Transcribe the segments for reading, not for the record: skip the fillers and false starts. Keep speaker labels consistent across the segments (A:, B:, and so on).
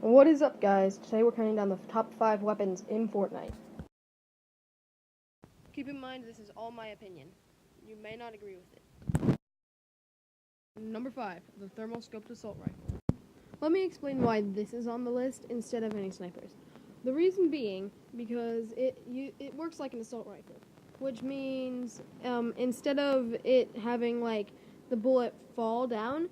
A: What is up, guys? Today we're counting down the top 5 weapons in Fortnite. Keep in mind, this is all my opinion. You may not agree with it. Number 5, the thermal scoped assault rifle. Let me explain why this is on the list instead of any snipers. The reason being, because it works like an assault rifle, which means instead of it having like the bullet fall down,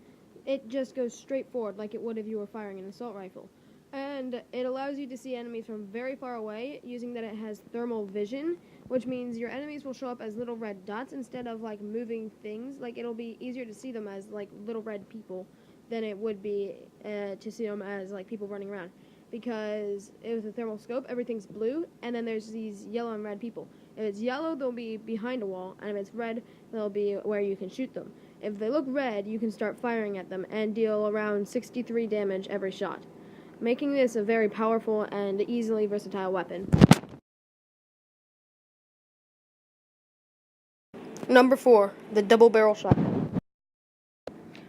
A: it just goes straight forward like it would if you were firing an assault rifle. And it allows you to see enemies from very far away, using that it has thermal vision, which means your enemies will show up as little red dots instead of like moving things. Like, it'll be easier to see them as like little red people than it would be to see them as like people running around. Because with a thermal scope, everything's blue, and then there's these yellow and red people. If it's yellow, they'll be behind a wall, and if it's red, they'll be where you can shoot them. If they look red, you can start firing at them and deal around 63 damage every shot, making this a very powerful and easily versatile weapon. Number 4, the double barrel shotgun.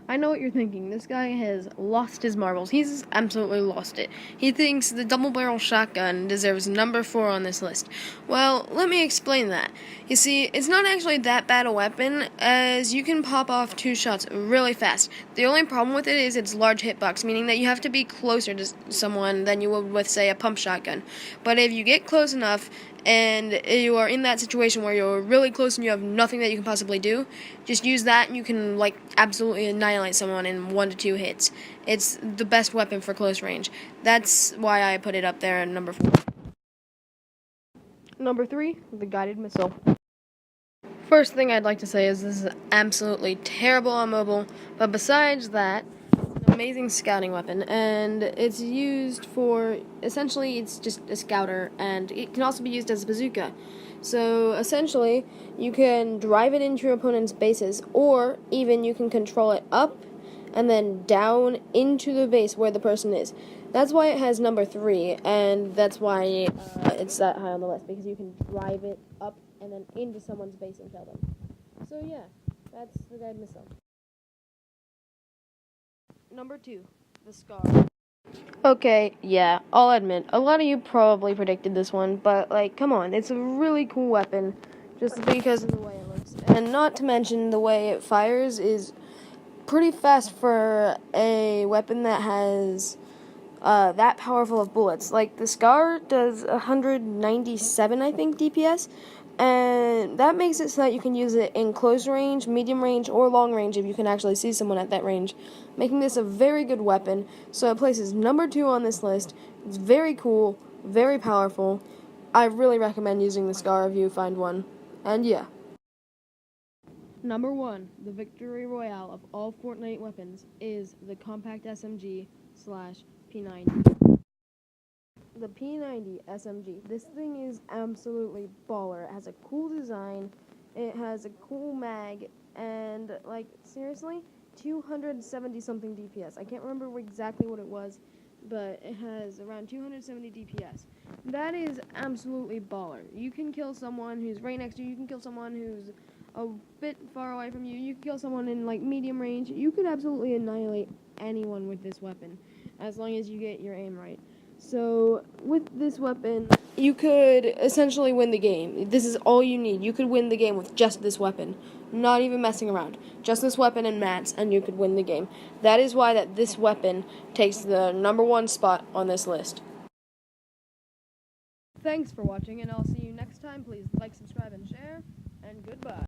A: I know what you're thinking. This guy has lost his marbles. He's absolutely lost it. He thinks the double barrel shotgun deserves number 4 on this list. Well, let me explain that. You see, it's not actually that bad a weapon, as you can pop off 2 shots really fast. The only problem with it is its large hitbox, meaning that you have to be closer to someone than you would with, say, a pump shotgun. But if you get close enough, and you are in that situation where you're really close and you have nothing that you can possibly do, just use that and you can like absolutely annihilate someone in 1 to 2 hits. It's the best weapon for close range. That's why I put it up there at number 4. Number 3, the guided missile. First thing I'd like to say is this is absolutely terrible on mobile, but besides that, amazing scouting weapon, and it's used for, essentially it's just a scouter, and it can also be used as a bazooka. So essentially you can drive it into your opponent's bases, or even you can control it up and then down into the base where the person is. That's why it has number 3, and that's why it's that high on the list, because you can drive it up and then into someone's base and kill them. So yeah, that's the guided missile. Number 2, the Scar. Okay, yeah, I'll admit, a lot of you probably predicted this one, but, like, come on, it's a really cool weapon, just because of the way it looks. And not to mention, the way it fires is pretty fast for a weapon that has that powerful of bullets. Like, the Scar does 197, I think, DPS, and that makes it so that you can use it in close range, medium range, or long range if you can actually see someone at that range, making this a very good weapon. So it places number 2 on this list. It's very cool, very powerful. I really recommend using the Scar if you find one. And yeah. Number 1, the victory royale of all Fortnite weapons is the compact SMG/P90. The P90 SMG. This thing is absolutely baller. It has a cool design, it has a cool mag, and, like, seriously, 270 something DPS. I can't remember exactly what it was, but it has around 270 DPS. That is absolutely baller. You can kill someone who's right next to you, you can kill someone who's a bit far away from you, you can kill someone in, like, medium range. You could absolutely annihilate anyone with this weapon, as long as you get your aim right. So, with this weapon, you could essentially win the game. This is all you need. You could win the game with just this weapon. Not even messing around. Just this weapon and mats, and you could win the game. That is why that this weapon takes the number 1 spot on this list. Thanks for watching, and I'll see you next time. Please like, subscribe, and share, and goodbye.